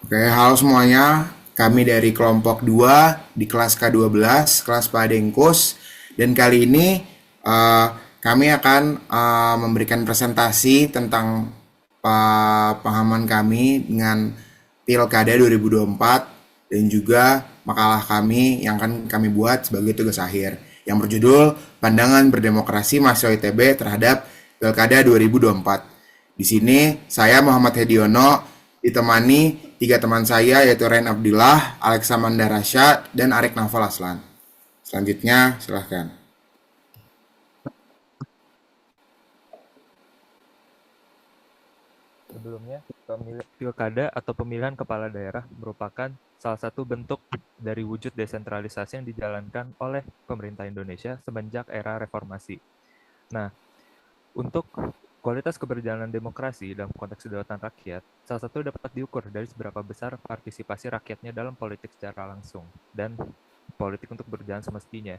Oke, halo semuanya. Kami dari kelompok 2 di kelas K12, kelas Pak Dengkus. Dan kali ini eh, kami akan memberikan presentasi tentang pemahaman kami dengan Pilkada 2024 dan juga makalah kami yang akan kami buat sebagai tugas akhir yang berjudul Pandangan Berdemokrasi Mahasiswa ITB terhadap Pilkada 2024. Di sini saya Muhammad Hediono ditemani tiga teman saya yaitu Ren Abdillah, Alexa Mandarasya, dan Arik Naufal Aslan. Selanjutnya silahkan. Sebelumnya, pilkada atau pemilihan kepala daerah merupakan salah satu bentuk dari wujud desentralisasi yang dijalankan oleh pemerintah Indonesia semenjak era reformasi. Nah, untuk kualitas keberjalanan demokrasi dalam konteks kedaulatan rakyat, salah satu dapat diukur dari seberapa besar partisipasi rakyatnya dalam politik secara langsung dan politik untuk berjalan semestinya.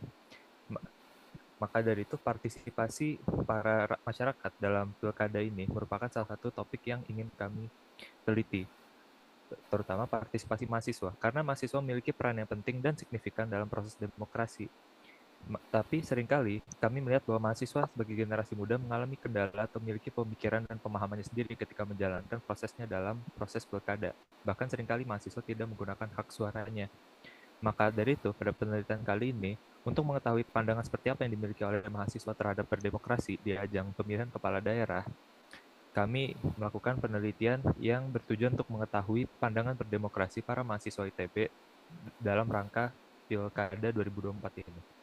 Maka dari itu partisipasi para masyarakat dalam pilkada ini merupakan salah satu topik yang ingin kami teliti, terutama partisipasi mahasiswa, karena mahasiswa memiliki peran yang penting dan signifikan dalam proses demokrasi. Tapi seringkali kami melihat bahwa mahasiswa sebagai generasi muda mengalami kendala atau memiliki pemikiran dan pemahamannya sendiri ketika menjalankan prosesnya dalam proses pilkada. Bahkan seringkali mahasiswa tidak menggunakan hak suaranya. Maka dari itu, pada penelitian kali ini, untuk mengetahui pandangan seperti apa yang dimiliki oleh mahasiswa terhadap berdemokrasi di ajang pemilihan kepala daerah, kami melakukan penelitian yang bertujuan untuk mengetahui pandangan berdemokrasi para mahasiswa ITB dalam rangka Pilkada 2024 ini.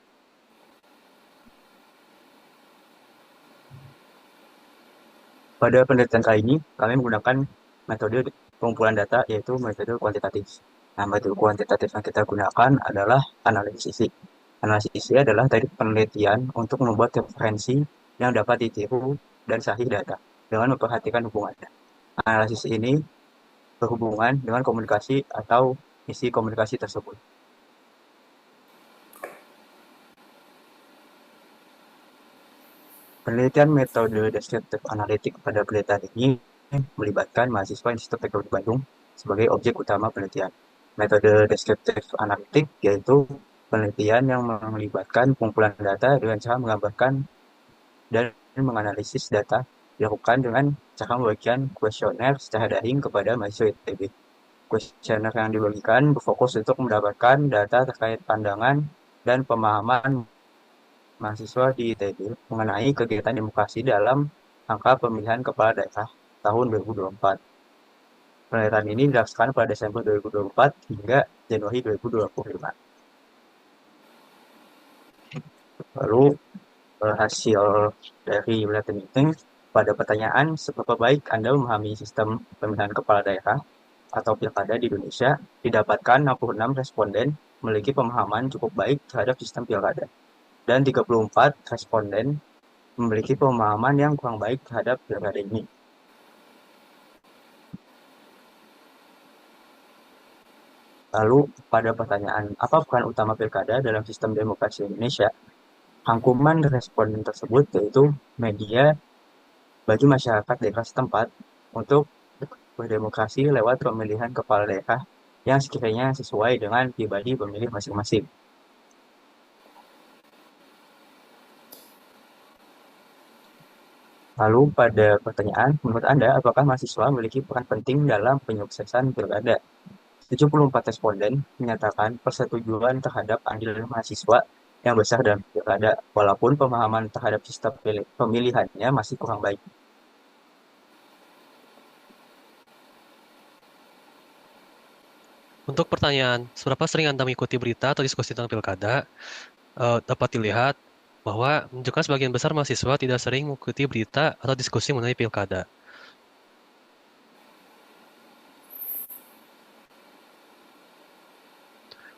Pada penelitian kali ini, kami menggunakan metode pengumpulan data, yaitu metode kuantitatif. Nah, metode kuantitatif yang kita gunakan adalah analisis isi. Analisis isi adalah dari penelitian untuk membuat referensi yang dapat ditiru dan sahih data dengan memperhatikan hubungannya. Analisis ini berhubungan dengan komunikasi atau isi komunikasi tersebut. Penelitian metode deskriptif analitik pada penelitian ini melibatkan mahasiswa Institut Teknologi Bandung sebagai objek utama penelitian. Metode deskriptif analitik yaitu penelitian yang melibatkan pengumpulan data dengan cara menggambarkan dan menganalisis data dilakukan dengan cara membagikan kuesioner secara daring kepada mahasiswa ITB. Kuesioner yang dibagikan berfokus untuk mendapatkan data terkait pandangan dan pemahaman mahasiswa di ITB mengenai kegiatan demokrasi dalam angka pemilihan kepala daerah tahun 2024. Penelitian ini dilaksanakan pada Desember 2024 hingga Januari 2025. Lalu hasil dari penelitian ini pada pertanyaan seberapa baik Anda memahami sistem pemilihan kepala daerah atau pilkada di Indonesia, didapatkan 66 responden memiliki pemahaman cukup baik terhadap sistem pilkada dan 34 responden memiliki pemahaman yang kurang baik terhadap pilkada ini. Lalu pada pertanyaan apa peran utama pilkada dalam sistem demokrasi Indonesia, rangkuman respon tersebut yaitu media bagi masyarakat daerah setempat untuk berdemokrasi lewat pemilihan kepala daerah yang sekiranya sesuai dengan pribadi pemilih masing-masing. Lalu pada pertanyaan, menurut Anda, apakah mahasiswa memiliki peran penting dalam penyuksesan pilkada? 74 responden menyatakan persetujuan terhadap andil mahasiswa yang besar dalam pilkada, walaupun pemahaman terhadap sistem pemilihannya masih kurang baik. Untuk pertanyaan, seberapa sering Anda mengikuti berita atau diskusi tentang pilkada, dapat dilihat bahwa menunjukkan sebagian besar mahasiswa tidak sering mengikuti berita atau diskusi mengenai pilkada.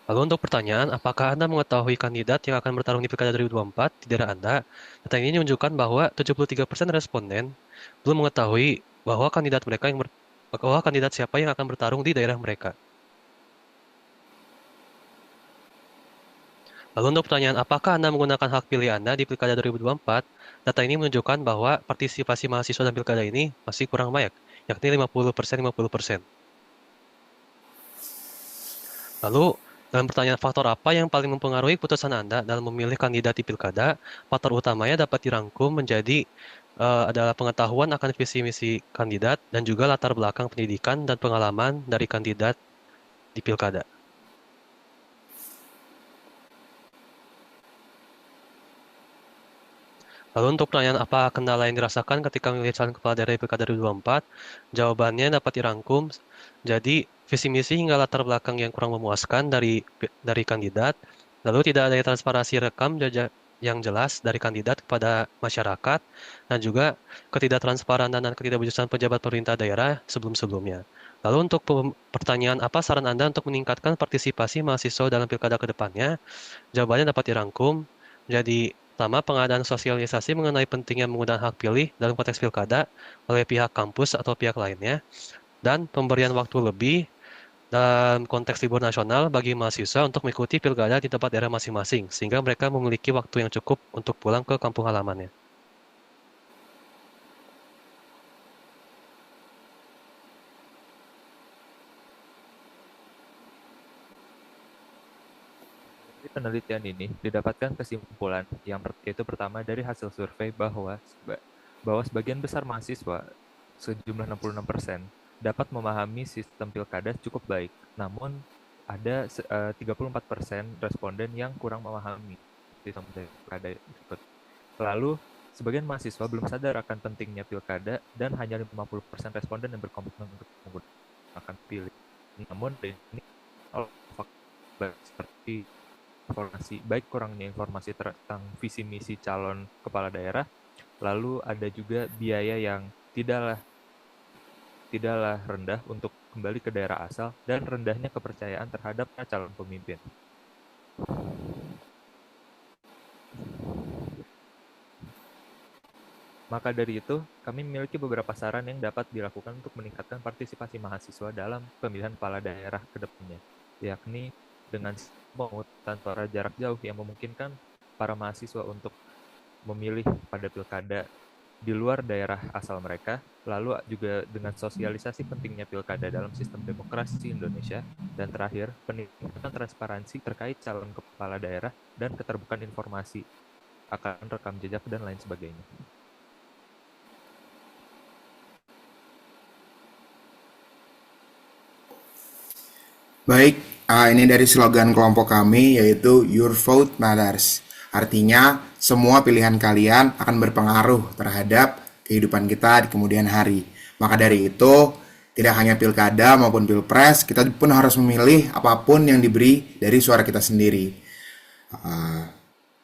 Lalu untuk pertanyaan, apakah Anda mengetahui kandidat yang akan bertarung di Pilkada 2024 di daerah Anda? Data ini menunjukkan bahwa 73% responden belum mengetahui bahwa kandidat siapa yang akan bertarung di daerah mereka. Lalu untuk pertanyaan, apakah Anda menggunakan hak pilih Anda di Pilkada 2024? Data ini menunjukkan bahwa partisipasi mahasiswa dalam Pilkada ini masih kurang banyak, yakni 50%-50%. Lalu, dalam pertanyaan faktor apa yang paling mempengaruhi keputusan Anda dalam memilih kandidat di pilkada, faktor utamanya dapat dirangkum menjadi adalah pengetahuan akan visi misi kandidat dan juga latar belakang pendidikan dan pengalaman dari kandidat di pilkada. Lalu untuk pertanyaan apa kendala yang dirasakan ketika memilih calon kepala daerah di Pilkada 2024, jawabannya dapat dirangkum. Jadi, visi misi hingga latar belakang yang kurang memuaskan dari kandidat, lalu tidak ada transparansi rekam jejak yang jelas dari kandidat kepada masyarakat, dan juga ketidaktransparan dan ketidakbejusan pejabat pemerintah daerah sebelum-sebelumnya. Lalu untuk pertanyaan apa saran Anda untuk meningkatkan partisipasi mahasiswa dalam pilkada ke depannya? Jawabannya dapat dirangkum. Jadi, pertama, pengadaan sosialisasi mengenai pentingnya menggunakan hak pilih dalam konteks pilkada oleh pihak kampus atau pihak lainnya, dan pemberian waktu lebih dalam konteks libur nasional bagi mahasiswa untuk mengikuti pilkada di tempat daerah masing-masing, sehingga mereka memiliki waktu yang cukup untuk pulang ke kampung halamannya. Dari penelitian ini didapatkan kesimpulan yaitu pertama dari hasil survei bahwa sebagian besar mahasiswa, sejumlah 66%, dapat memahami sistem pilkada cukup baik. Namun ada 34% responden yang kurang memahami sistem pilkada tersebut. Lalu sebagian mahasiswa belum sadar akan pentingnya pilkada dan hanya 50% responden yang berkomitmen untuk menggunakan pilih. Namun ini seperti kurangnya informasi tentang visi misi calon kepala daerah, lalu ada juga biaya yang tidaklah rendah untuk kembali ke daerah asal dan rendahnya kepercayaan terhadap calon pemimpin. Maka dari itu, kami memiliki beberapa saran yang dapat dilakukan untuk meningkatkan partisipasi mahasiswa dalam pemilihan kepala daerah ke depannya, yakni dengan pemungutan suara jarak jauh yang memungkinkan para mahasiswa untuk memilih pada pilkada di luar daerah asal mereka, lalu juga dengan sosialisasi pentingnya pilkada dalam sistem demokrasi Indonesia, dan terakhir, peningkatan transparansi terkait calon kepala daerah dan keterbukaan informasi akan rekam jejak dan lain sebagainya. Baik, ini dari slogan kelompok kami yaitu Your Vote Matters. Artinya, semua pilihan kalian akan berpengaruh terhadap kehidupan kita di kemudian hari. Maka dari itu, tidak hanya pilkada maupun pilpres, kita pun harus memilih apapun yang diberi dari suara kita sendiri.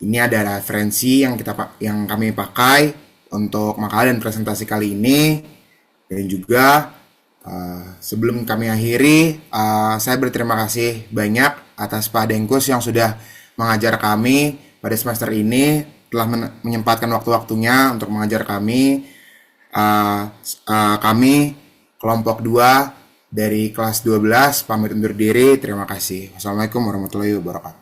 Ini ada referensi yang kami pakai untuk makalah dan presentasi kali ini, dan juga sebelum kami akhiri, saya berterima kasih banyak atas Pak Dengkus yang sudah mengajar kami pada semester ini, telah menyempatkan waktu-waktunya untuk mengajar kami. Kami kelompok 2 dari kelas 12 pamit undur diri. Terima kasih. Wassalamualaikum warahmatullahi wabarakatuh.